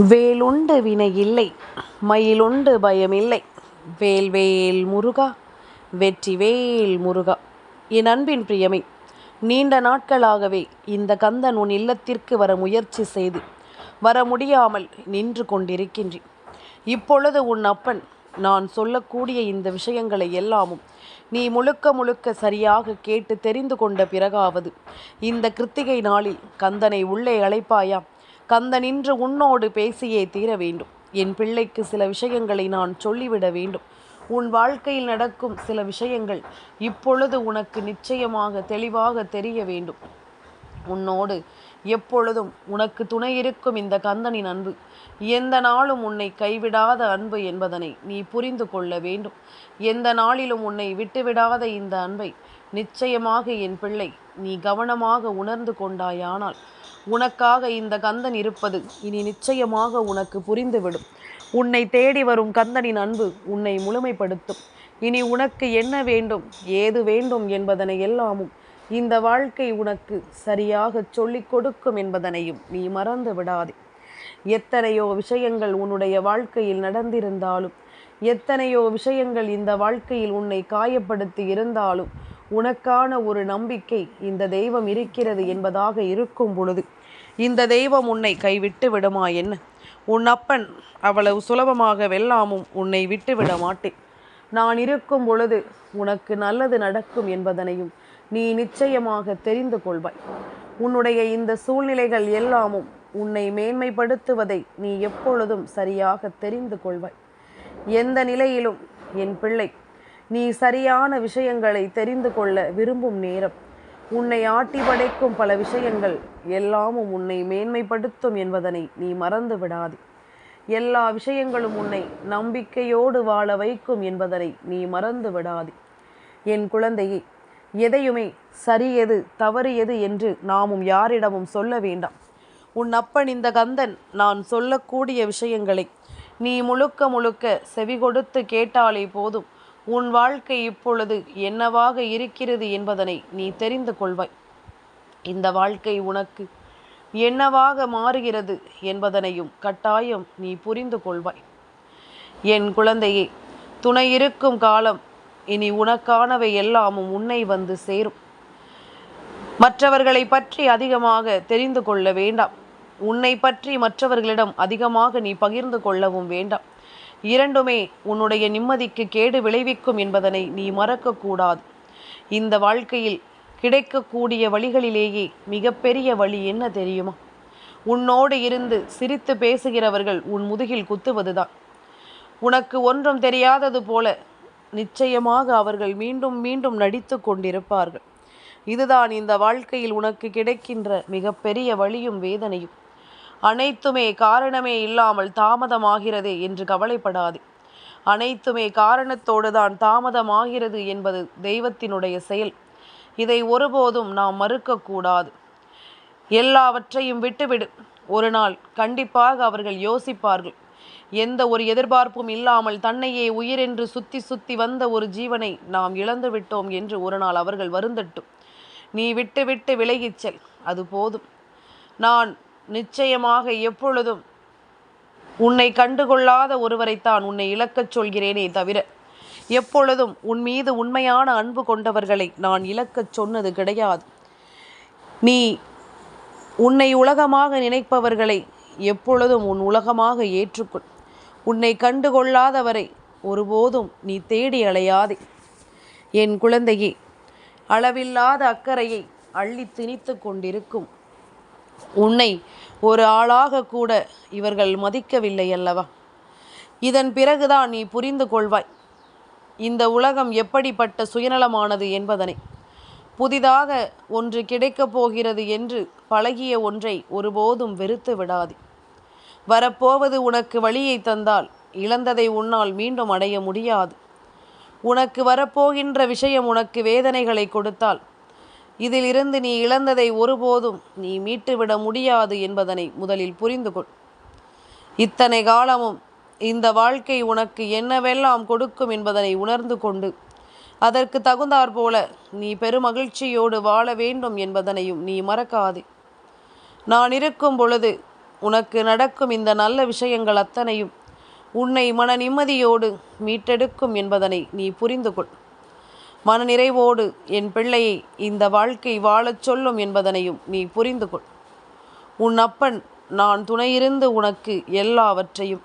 வேலுண்டு வினையில்லை மயிலுண்டு பயமில்லை. வேல் வேல் முருகா வெற்றி வேல் முருகா. என் அன்பின் பிரியமே, நீண்ட நாட்களாகவே இந்த கந்தன் உன் இல்லத்திற்கு வர முயற்சி செய்து வர முடியாமல் நின்று கொண்டிருக்கின்றேன். இப்பொழுது உன் அப்பன் நான் சொல்லக்கூடிய இந்த விஷயங்களை எல்லாமும் நீ முழுக்க முழுக்க சரியாக கேட்டு தெரிந்து கொண்ட பிறகாவது இந்த கிருத்திகை நாளில் கந்தனை உள்ளே அழைப்பாயா? கந்தன் இன்று உன்னோடு பேசியே தீர வேண்டும். என் பிள்ளைக்கு சில விஷயங்களை நான் சொல்லிவிட வேண்டும். உன் வாழ்க்கையில் நடக்கும் சில விஷயங்கள் இப்பொழுது உனக்கு நிச்சயமாக தெளிவாக தெரிய வேண்டும். உன்னோடு எப்பொழுதும் உனக்கு துணை இருக்கும் இந்த கந்தனின் அன்பு எந்த நாளும் உன்னை கைவிடாத அன்பு என்பதனை நீ புரிந்து கொள்ள வேண்டும். எந்த நாளிலும் உன்னை விட்டுவிடாத இந்த அன்பை நிச்சயமாக என் பிள்ளை நீ கவனமாக உணர்ந்து கொண்டாயானால் உனக்காக இந்த கந்தன் இருப்பது இனி நிச்சயமாக உனக்கு புரிந்துவிடும். உன்னை தேடி வரும் கந்தனின் அன்பு உன்னை முழுமைப்படுத்தும். இனி உனக்கு என்ன வேண்டும், ஏது வேண்டும் என்பதனை எல்லாமும் இந்த வாழ்க்கை உனக்கு சரியாக சொல்லிக் கொடுக்கும் என்பதனையும் நீ மறந்து விடாதே. எத்தனையோ விஷயங்கள் உன்னுடைய வாழ்க்கையில் நடந்திருந்தாலும், எத்தனையோ விஷயங்கள் இந்த வாழ்க்கையில் உன்னை காயப்படுத்தி இருந்தாலும், உனக்கான ஒரு நம்பிக்கை இந்த தெய்வம் இருக்கிறது என்பதாக இருக்கும் பொழுது இந்த தெய்வம் உன்னை கைவிட்டு விடுமா என்ன? உன் அப்பன் அவ்வளவு சுலபமாக வெல்லாமும் உன்னை விட்டு விட மாட்டேன். நான் இருக்கும் பொழுது உனக்கு நல்லது நடக்கும் என்பதனையும் நீ நிச்சயமாக தெரிந்து கொள்வாய். உன்னுடைய இந்த சூழ்நிலைகள் எல்லாமும் உன்னை மேன்மைப்படுத்துவதை நீ எப்பொழுதும் சரியாக தெரிந்து கொள்வாய். எந்த நிலையிலும் என் பிள்ளை நீ சரியான விஷயங்களை தெரிந்து கொள்ள விரும்பும் நேரம், உன்னை ஆட்டி படைக்கும் பல விஷயங்கள் எல்லாமும் உன்னை மேன்மைப்படுத்தும் என்பதனை நீ மறந்து விடாதே. எல்லா விஷயங்களும் உன்னை நம்பிக்கையோடு வாழ வைக்கும் என்பதனை நீ மறந்து விடாதே. என் குழந்தையே, எதையுமே சரி எது தவறு எது என்று நாமும் யாரிடமும் சொல்ல வேண்டாம். உன் அப்பன் இந்த கந்தன் நான் சொல்லக்கூடிய விஷயங்களை நீ முழுக்க முழுக்க செவி கொடுத்து கேட்டாலே போதும். உன் வாழ்க்கை இப்பொழுது என்னவாக இருக்கிறது என்பதனை நீ தெரிந்து கொள்வாய். இந்த வாழ்க்கை உனக்கு என்னவாக மாறுகிறது என்பதனையும் கட்டாயம் நீ புரிந்து கொள்வாய். என் குழந்தையே, துணை இருக்கும் காலம் இனி உனக்கானவை எல்லாமும் உன்னை வந்து சேரும். மற்றவர்களை பற்றி அதிகமாக தெரிந்து கொள்ள வேண்டாம். உன்னை பற்றி மற்றவர்களிடம் அதிகமாக நீ பகிர்ந்து கொள்ளவும் வேண்டாம். இரண்டுமே உன்னுடைய நிம்மதிக்கு கேடு விளைவிக்கும் என்பதனை நீ மறக்கக்கூடாது. இந்த வாழ்க்கையில் கிடைக்கக்கூடிய வழிகளிலேயே மிகப்பெரிய வழி என்ன தெரியுமா? உன்னோடு இருந்து சிரித்து பேசுகிறவர்கள் உன் முதுகில் குத்துவதுதான். உனக்கு ஒன்றும் தெரியாதது போல நிச்சயமாக அவர்கள் மீண்டும் மீண்டும் நடித்து கொண்டிருப்பார்கள். இதுதான் இந்த வாழ்க்கையில் உனக்கு கிடைக்கின்ற மிகப்பெரிய வலியும் வேதனையும். அனைத்துமே காரணமே இல்லாமல் தாமதமாகிறது என்று கவலைப்படாது. அனைத்துமே காரணத்தோடு தான் தாமதமாகிறது என்பது தெய்வத்தினுடைய செயல். இதை ஒருபோதும் நாம் மறுக்கக்கூடாது. எல்லாவற்றையும் விட்டுவிடு. ஒரு நாள் கண்டிப்பாக அவர்கள் யோசிப்பார்கள். எந்த ஒரு எதிர்பார்ப்பும் இல்லாமல் தன்னையே உயிரென்று சுத்தி சுத்தி வந்த ஒரு ஜீவனை நாம் இழந்து விட்டோம் என்று ஒரு நாள் அவர்கள் வருந்தட்டும். நீ விட்டு விட்டு விலகிச் செல், அது போதும். நான் நிச்சயமாக எப்பொழுதும் உன்னை கண்டுகொள்ளாத ஒருவரைத்தான் உன்னை இழக்கச் சொல்கிறேனே தவிர எப்பொழுதும் உன் மீது உண்மையான அன்பு கொண்டவர்களை நான் இழக்கச் சொன்னது கிடையாது. நீ உன்னை உலகமாக நினைப்பவர்களை எப்பொழுதும் உன் உலகமாக ஏற்றுக்கொள். உன்னை கண்டுகொள்ளாதவரை ஒருபோதும் நீ தேடி அலையாதே. என் குழந்தையே, அளவில்லாத அக்கறையை அள்ளி திணித்து கொண்டிருக்கும் உன்னை ஒரு ஆளாக கூட இவர்கள் மதிக்கவில்லை அல்லவா? இதன் பிறகுதான் நீ புரிந்து கொள்வாய் இந்த உலகம் எப்படிப்பட்ட சுயநலமானது என்பதனை. புதிதாக ஒன்று கிடைக்கப் போகிறது என்று பழகிய ஒன்றை ஒருபோதும் வெறுத்து விடாதே. வரப்போவது உனக்கு வழியை தந்தால் இழந்ததை உன்னால் மீண்டும் அடைய முடியாது. உனக்கு வரப்போகின்ற விஷயம் உனக்கு வேதனைகளை கொடுத்தால் இதிலிருந்து நீ இழந்ததை ஒருபோதும் நீ மீட்டுவிட முடியாது என்பதனை முதலில் புரிந்து கொள். இத்தனை காலமும் இந்த வாழ்க்கை உனக்கு என்னவெல்லாம் கொடுக்கும் என்பதனை உணர்ந்து கொண்டு அதற்கு தகுந்தாற்போல நீ பெருமகிழ்ச்சியோடு வாழ வேண்டும் என்பதனையும் நீ மறக்காதே. நான் இருக்கும் பொழுது உனக்கு நடக்கும் இந்த நல்ல விஷயங்கள் அத்தனையும் உன்னை மன நிம்மதியோடு மீட்டெடுக்கும் என்பதனை நீ புரிந்து கொள். மனநிறைவோடு என் பிள்ளையை இந்த வாழ்க்கை வாழச் சொல்லும் என்பதனையும் நீ புரிந்து கொள். உன் அப்பன் நான் துணையிருந்து உனக்கு எல்லாவற்றையும்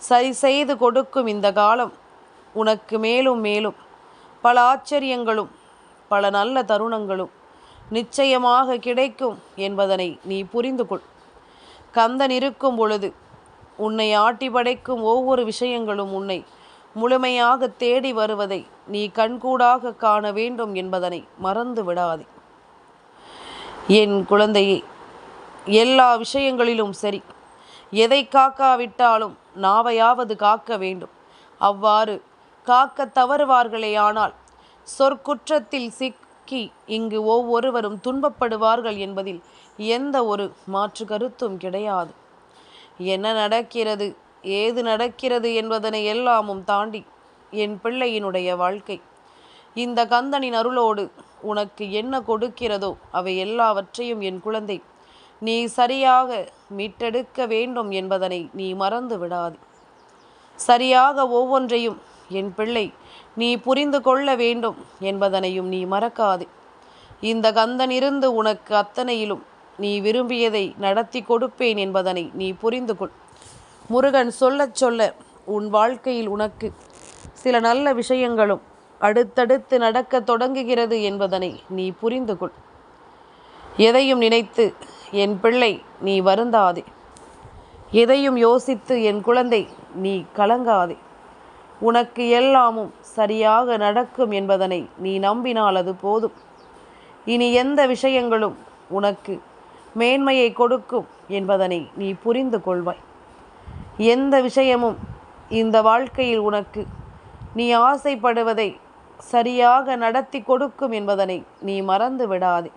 சரி செய்து கொடுக்கும் இந்த காலம் உனக்கு மேலும் மேலும் பல ஆச்சரியங்களும் பல நல்ல தருணங்களும் நிச்சயமாக கிடைக்கும் என்பதனை நீ புரிந்து கொள். கந்தன் இருக்கும் பொழுது உன்னை ஆட்டி படைக்கும் ஒவ்வொரு விஷயங்களும் உன்னை முழுமையாக தேடி வருவதை நீ கண்கூடாக காண வேண்டும் என்பதனை மறந்து விடாதே. என் குழந்தையே, எல்லா விஷயங்களிலும் சரி, எதை காக்காவிட்டாலும் நாவையாவது காக்க வேண்டும். அவ்வாறு காக்க தவறுவார்களேயானால் சொற்குற்றத்தில் சிக்கி இங்கு ஒவ்வொருவரும் துன்பப்படுவார்கள் என்பதில் எந்த ஒரு மாற்று கருத்தும் கிடையாது. என்ன நடக்கிறது, ஏது நடக்கிறது என்பதனை எல்லாமும் தாண்டி என் பிள்ளையினுடைய வாழ்க்கை இந்த கந்தனின் அருளோடு உனக்கு என்ன கொடுக்கிறதோ அவை எல்லாவற்றையும் என் குழந்தை நீ சரியாக மீட்டெடுக்க வேண்டும் என்பதனை நீ மறந்து விடாதே. சரியாக ஒவ்வொன்றையும் என் பிள்ளை நீ புரிந்து கொள்ள வேண்டும் என்பதனையும் நீ மறக்காதே. இந்த கந்தன் இருந்து உனக்கு அத்தனையிலும் நீ விரும்பியதை நடத்தி கொடுப்பேன் என்பதனை நீ புரிந்து கொள். முருகன் சொல்லச் சொல்ல உன் வாழ்க்கையில் உனக்கு சில நல்ல விஷயங்களும் அடுத்தடுத்து நடக்க தொடங்குகிறது என்பதனை நீ புரிந்து கொள். எதையும் நினைத்து என் பிள்ளை நீ வருந்தாதே. எதையும் யோசித்து என் குழந்தை நீ கலங்காதே. உனக்கு எல்லாமும் சரியாக நடக்கும் என்பதனை நீ நம்பினால் அது போதும். இனி எந்த விஷயங்களும் உனக்கு மேன்மையை கொடுக்கும் என்பதனை நீ புரிந்து கொள்வாய். எந்த விஷயமும் இந்த வாழ்க்கையில் உனக்கு நீ ஆசைப்படுவதை சரியாக நடத்தி கொடுக்கும் என்பதனை நீ மறந்து விடாதே.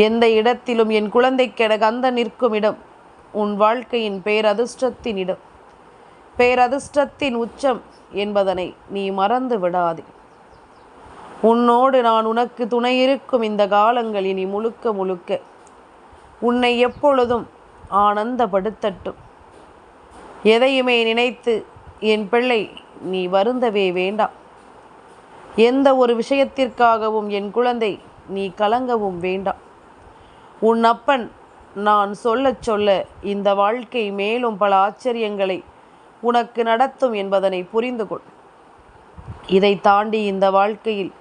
எந்த இடத்திலும் என் குழந்தைக்கென கந்தன் நிற்கும் இடம் உன் வாழ்க்கையின் பேரதிர்ஷ்டத்தின் இடம், பேரதிர்ஷ்டத்தின் உச்சம் என்பதனை நீ மறந்து விடாதே. உன்னோடு நான் உனக்கு துணையிருக்கும் இந்த காலங்கள் இனி முழுக்க முழுக்க உன்னை எப்பொழுதும் ஆனந்தப்படுத்தட்டும். எதையுமே நினைத்து என் பிள்ளை நீ வருந்தவே வேண்டாம். எந்த ஒரு விஷயத்திற்காகவும் என் குழந்தை நீ கலங்கவும் வேண்டாம். உன் அப்பன் நான் சொல்லச் சொல்ல இந்த வாழ்க்கை மேலும் பல ஆச்சரியங்களை உனக்கு நடத்தும் என்பதனை புரிந்து கொள். இதை தாண்டி இந்த வாழ்க்கையில்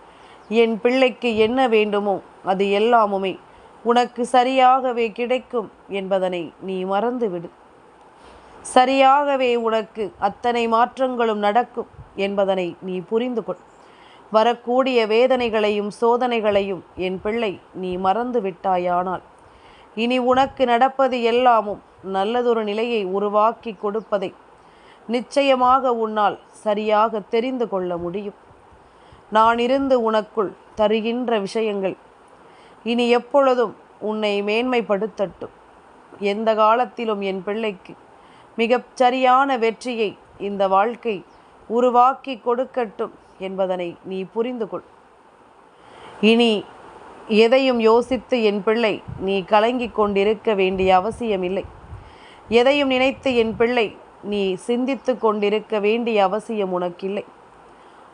என் பிள்ளைக்கு என்ன வேண்டுமோ அது எல்லாமுமே உனக்கு சரியாகவே கிடைக்கும் என்பதனை நீ மறந்துவிடு. சரியாகவே உனக்கு அத்தனை மாற்றங்களும் நடக்கும் என்பதனை நீ புரிந்து கொள். வரக்கூடிய வேதனைகளையும் சோதனைகளையும் என் பிள்ளை நீ மறந்து விட்டாயானால் இனி உனக்கு நடப்பது எல்லாமும் நல்லதொரு நிலையை உருவாக்கி கொடுப்பதை நிச்சயமாக உன்னால் சரியாக தெரிந்து கொள்ள முடியும். நான் இருந்து உனக்குள் தருகின்ற விஷயங்கள் இனி எப்பொழுதும் உன்னை மேன்மைப்படுத்தட்டும். எந்த காலத்திலும் என் பிள்ளைக்கு மிகச் சரியான வெற்றியை இந்த வாழ்க்கை உருவாக்கி கொடுக்கட்டும் என்பதனை நீ புரிந்து கொள். இனி எதையும் யோசித்து என் பிள்ளை நீ கலங்கிக் கொண்டிருக்க வேண்டிய அவசியமில்லை. எதையும் நினைத்து என் பிள்ளை நீ சிந்தித்து கொண்டிருக்க வேண்டிய அவசியம் உனக்கில்லை.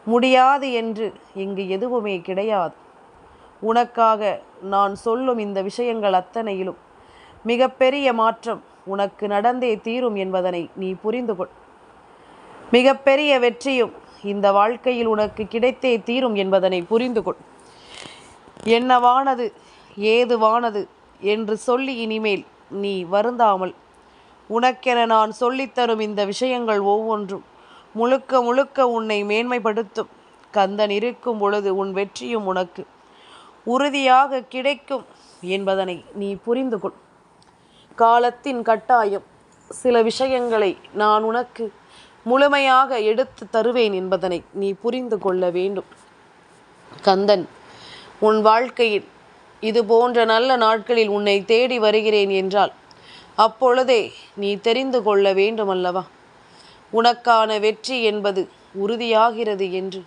முடியாது என்று இங்கு எதுவுமே கிடையாது. உனக்காக நான் சொல்லும் இந்த விஷயங்கள் அத்தனையிலும் மிகப்பெரிய மாற்றம் உனக்கு நடந்தே தீரும் என்பதனை நீ புரிந்து கொள். மிகப்பெரிய வெற்றியும் இந்த வாழ்க்கையில் உனக்கு கிடைத்தே தீரும் என்பதனை புரிந்து கொள். என்னவானது ஏதுவானது என்று சொல்லி இனிமேல் நீ வருந்தாமல் உனக்கென நான் சொல்லித்தரும் இந்த விஷயங்கள் ஒவ்வொன்றும் முழுக்க முழுக்க உன்னை மேன்மைப்படுத்தும். கந்தன் இருக்கும் பொழுது உன் வெற்றியும் உனக்கு உறுதியாக கிடைக்கும் என்பதனை நீ புரிந்து கொள். காலத்தின் கட்டாயம் சில விஷயங்களை நான் உனக்கு முழுமையாக எடுத்து தருவேன் என்பதனை நீ புரிந்து கொள்ள வேண்டும். கந்தன் உன் வாழ்க்கையில் இது போன்ற நல்ல நாட்களில் உன்னை தேடி வருகிறேன் என்றால் அப்பொழுதே நீ தெரிந்து கொள்ள வேண்டுமல்லவா உனக்கான வெற்றி என்பது உறுதியாகிறது என்று,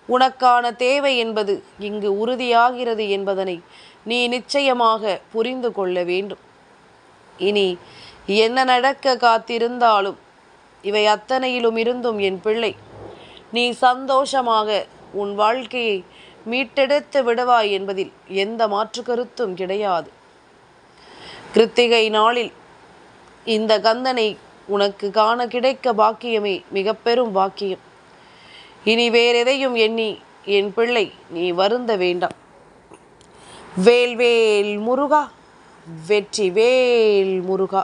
உனக்கான தேவை என்பது இங்கு உறுதியாகிறது என்பதனை நீ நிச்சயமாக புரிந்து கொள்ள வேண்டும். இனி என்ன நடக்க காத்திருந்தாலும் இவை அத்தனையிலும் இருந்தும் என் பிள்ளை, நீ சந்தோஷமாக உன் வாழ்க்கையை மீட்டெடுத்து விடுவாய் என்பதில் எந்த மாற்று கருத்தும் கிடையாது. கிருத்திகை நாளில் இந்த கந்தனை உனக்கு காண கிடைக்க பாக்கியமே மிக பெரும் பாக்கியம். இனி வேறெதையும் எண்ணி என் பிள்ளை நீ வருந்த வேண்டாம். வேல்வேல் முருகா, வெற்றி வேல் முருகா.